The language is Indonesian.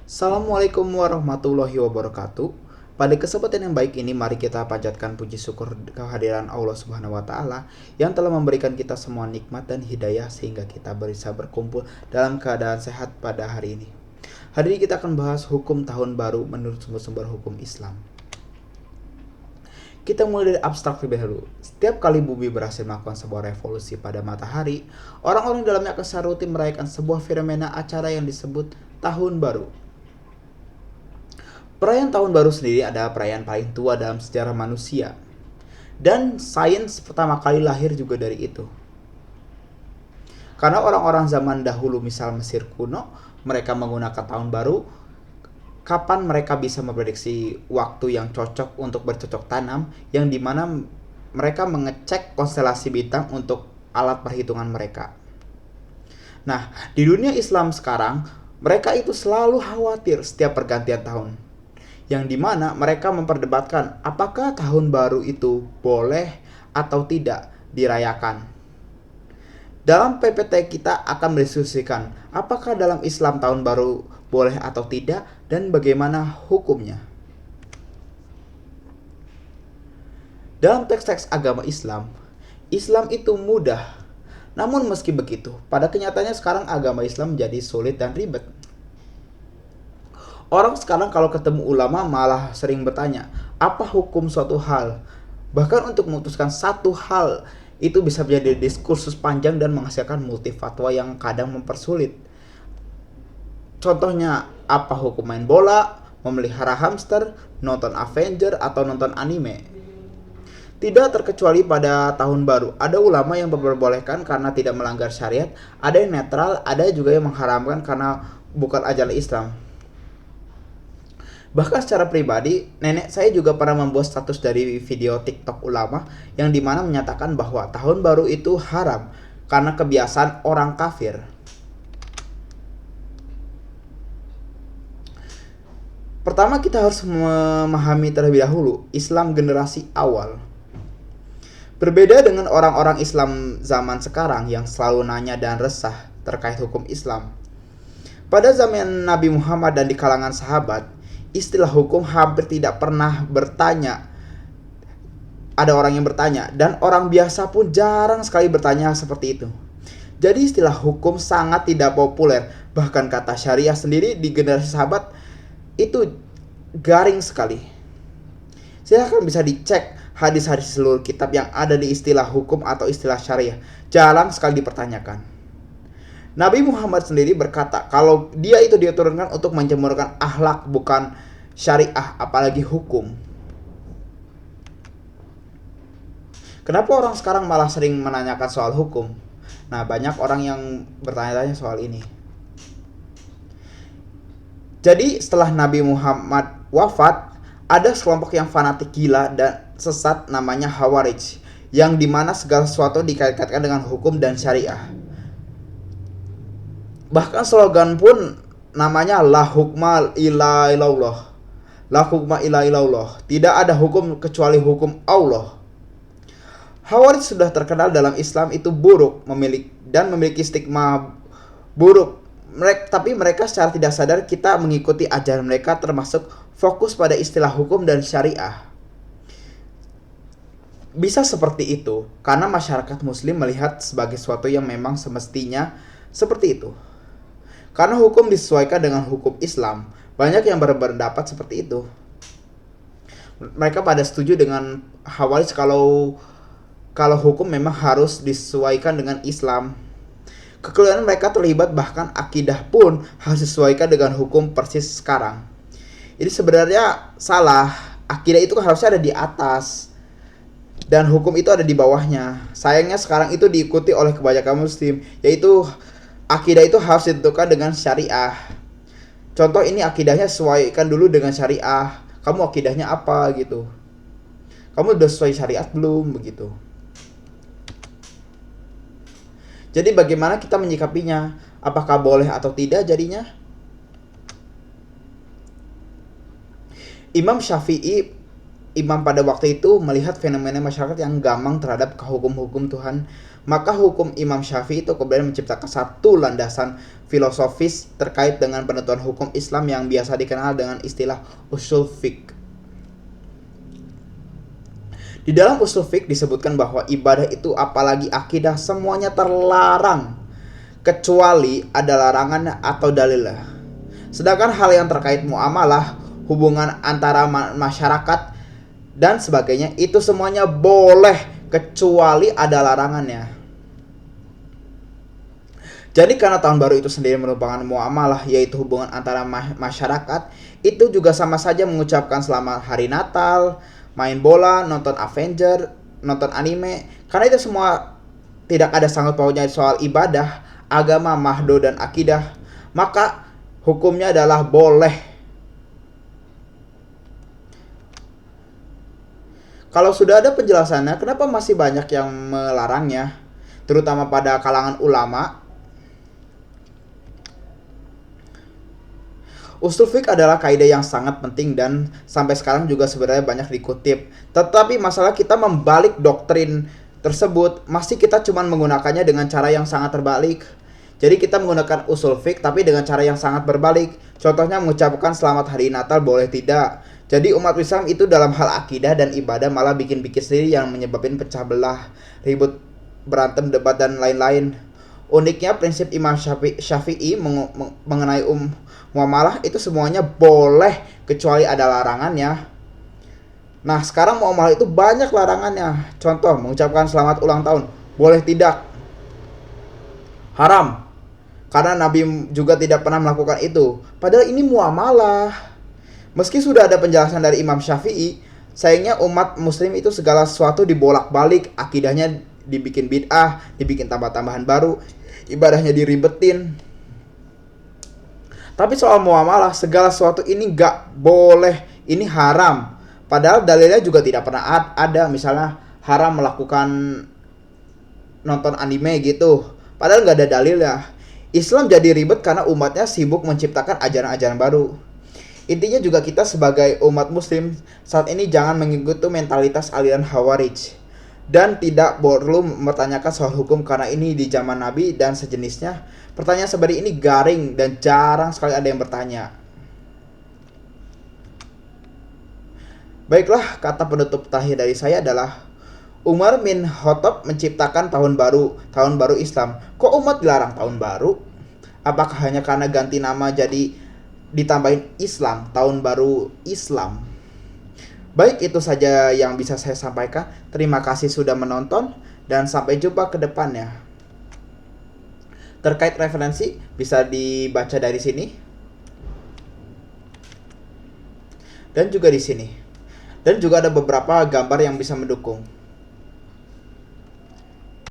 Assalamualaikum warahmatullahi wabarakatuh. Pada kesempatan yang baik ini, mari kita panjatkan puji syukur kehadiran Allah Subhanahu wa Ta'ala yang telah memberikan kita semua nikmat dan hidayah sehingga kita bisa berkumpul dalam keadaan sehat pada hari ini. Hari ini kita akan bahas hukum tahun baru menurut sumber-sumber hukum Islam. Kita mulai dari abstrak terlebih dahulu. Setiap kali bumi berhasil melakukan sebuah revolusi pada matahari, orang-orang di dalamnya akan secara rutin merayakan sebuah fenomena acara yang disebut Tahun Baru. Perayaan Tahun Baru sendiri adalah perayaan paling tua dalam sejarah manusia. Dan sains pertama kali lahir juga dari itu. Karena orang-orang zaman dahulu, misal Mesir kuno, mereka menggunakan Tahun Baru. Kapan mereka bisa memprediksi waktu yang cocok untuk bercocok tanam, yang dimana mereka mengecek konstelasi bintang untuk alat perhitungan mereka. Nah, di dunia Islam sekarang, mereka itu selalu khawatir setiap pergantian tahun, yang dimana mereka memperdebatkan apakah tahun baru itu boleh atau tidak dirayakan. Dalam PPT kita akan mendiskusikan apakah dalam Islam tahun baru boleh atau tidak dan bagaimana hukumnya. Dalam teks-teks agama Islam, Islam itu mudah. Namun meski begitu, pada kenyataannya sekarang agama Islam menjadi sulit dan ribet. Orang sekarang kalau ketemu ulama malah sering bertanya, apa hukum suatu hal? Bahkan untuk memutuskan satu hal, itu bisa menjadi diskursus panjang dan menghasilkan multi fatwa yang kadang mempersulit. Contohnya, apa hukum main bola, memelihara hamster, nonton Avenger, atau nonton anime? Tidak terkecuali pada tahun baru, ada ulama yang memperbolehkan karena tidak melanggar syariat, ada yang netral, ada juga yang mengharamkan karena bukan ajaran Islam. Bahkan secara pribadi, nenek saya juga pernah membuat status dari video TikTok ulama yang dimana menyatakan bahwa tahun baru itu haram karena kebiasaan orang kafir. Pertama, kita harus memahami terlebih dahulu Islam generasi awal. Berbeda dengan orang-orang Islam zaman sekarang yang selalu nanya dan resah terkait hukum Islam. Pada zaman Nabi Muhammad dan di kalangan sahabat, istilah hukum hampir tidak pernah bertanya. Ada orang yang bertanya, dan orang biasa pun jarang sekali bertanya seperti itu. Jadi istilah hukum sangat tidak populer. Bahkan kata syariah sendiri di generasi sahabat itu garing sekali. Silahkan bisa dicek hadis-hadis seluruh kitab yang ada di istilah hukum atau istilah syariah. Jarang sekali dipertanyakan. Nabi Muhammad sendiri berkata kalau dia itu diturunkan untuk menjemurkan akhlak, bukan syariah, apalagi hukum. Kenapa orang sekarang malah sering menanyakan soal hukum? Nah, banyak orang yang bertanya-tanya soal ini. Jadi setelah Nabi Muhammad wafat, ada sekelompok yang fanatik gila dan sesat namanya Khawarij, yang dimana segala sesuatu dikait-kaitkan dengan hukum dan syariah. Bahkan slogan pun namanya La hukma illa ilallah. La hukma illa ilallah. Tidak ada hukum kecuali hukum Allah. Khawarij sudah terkenal dalam Islam itu buruk, memiliki stigma buruk. Tapi mereka secara tidak sadar kita mengikuti ajaran mereka, termasuk fokus pada istilah hukum dan syariah. Bisa seperti itu karena masyarakat muslim melihat sebagai sesuatu yang memang semestinya seperti itu. Karena hukum disesuaikan dengan hukum Islam, banyak yang berpendapat seperti itu. Mereka pada setuju dengan Khawarij kalau hukum memang harus disesuaikan dengan Islam. Kekeliruan mereka terlibat, bahkan akidah pun harus disesuaikan dengan hukum persis sekarang. Ini sebenarnya salah. Akidah itu harusnya ada di atas dan hukum itu ada di bawahnya. Sayangnya sekarang itu diikuti oleh kebanyakan muslim, yaitu akidah itu harus ditentukan dengan syariah. Contoh, ini akidahnya sesuaikan dulu dengan syariah. Kamu akidahnya apa gitu? Kamu udah sesuai syariat belum begitu? Jadi bagaimana kita menyikapinya? Apakah boleh atau tidak jadinya? Imam Syafi'i imam pada waktu itu melihat fenomena masyarakat yang gamang terhadap hukum-hukum Tuhan, maka hukum Imam Syafi'i itu kemudian menciptakan satu landasan filosofis terkait dengan penentuan hukum Islam yang biasa dikenal dengan istilah usul fiqh. Di dalam usul fiqh disebutkan bahwa ibadah itu apalagi akidah semuanya terlarang kecuali ada larangan atau dalil. Sedangkan hal yang terkait muamalah, hubungan antara masyarakat dan sebagainya itu semuanya boleh kecuali ada larangannya. Jadi karena tahun baru itu sendiri merupakan muamalah, yaitu hubungan antara masyarakat, itu juga sama saja mengucapkan selamat hari Natal, main bola, nonton Avenger, nonton anime, karena itu semua tidak ada sangkut pautnya soal ibadah, agama, mahdo, dan akidah, maka hukumnya adalah boleh. Kalau sudah ada penjelasannya, kenapa masih banyak yang melarangnya, terutama pada kalangan ulama? Usul fiqh adalah kaidah yang sangat penting dan sampai sekarang juga sebenarnya banyak dikutip. Tetapi masalah kita membalik doktrin tersebut, masih kita cuma menggunakannya dengan cara yang sangat terbalik. Jadi kita menggunakan usul fiqh tapi dengan cara yang sangat berbalik. Contohnya mengucapkan selamat hari Natal boleh tidak. Jadi umat Islam itu dalam hal akidah dan ibadah malah bikin-bikin sendiri yang menyebabkan pecah belah, ribut, berantem, debat, dan lain-lain. Uniknya prinsip Imam Syafi'i mengenai muamalah itu semuanya boleh kecuali ada larangannya. Nah sekarang muamalah itu banyak larangannya. Contoh mengucapkan selamat ulang tahun boleh tidak, haram, karena Nabi juga tidak pernah melakukan itu. Padahal ini muamalah. Meski sudah ada penjelasan dari Imam Syafi'i, sayangnya umat muslim itu segala sesuatu dibolak-balik, akidahnya dibikin bid'ah, dibikin tambah-tambahan baru, ibadahnya diribetin. Tapi soal muamalah, segala sesuatu ini gak boleh, ini haram. Padahal dalilnya juga tidak pernah ada, misalnya haram melakukan nonton anime gitu. Padahal gak ada dalilnya. Islam jadi ribet karena umatnya sibuk menciptakan ajaran-ajaran baru. Intinya juga kita sebagai umat muslim saat ini jangan mengikuti mentalitas aliran Khawarij. Dan tidak perlu mempertanyakan soal hukum karena ini di zaman Nabi dan sejenisnya. Pertanyaan seperti ini garing dan jarang sekali ada yang bertanya. Baiklah, kata penutup terakhir dari saya adalah Umar bin Khattab menciptakan tahun baru Islam. Kok umat dilarang tahun baru? Apakah hanya karena ganti nama jadi ditambahin Islam, tahun baru Islam? Baik, itu saja yang bisa saya sampaikan. Terima kasih sudah menonton dan sampai jumpa ke depannya. Terkait referensi bisa dibaca dari sini dan juga di sini. Dan juga ada beberapa gambar yang bisa mendukung.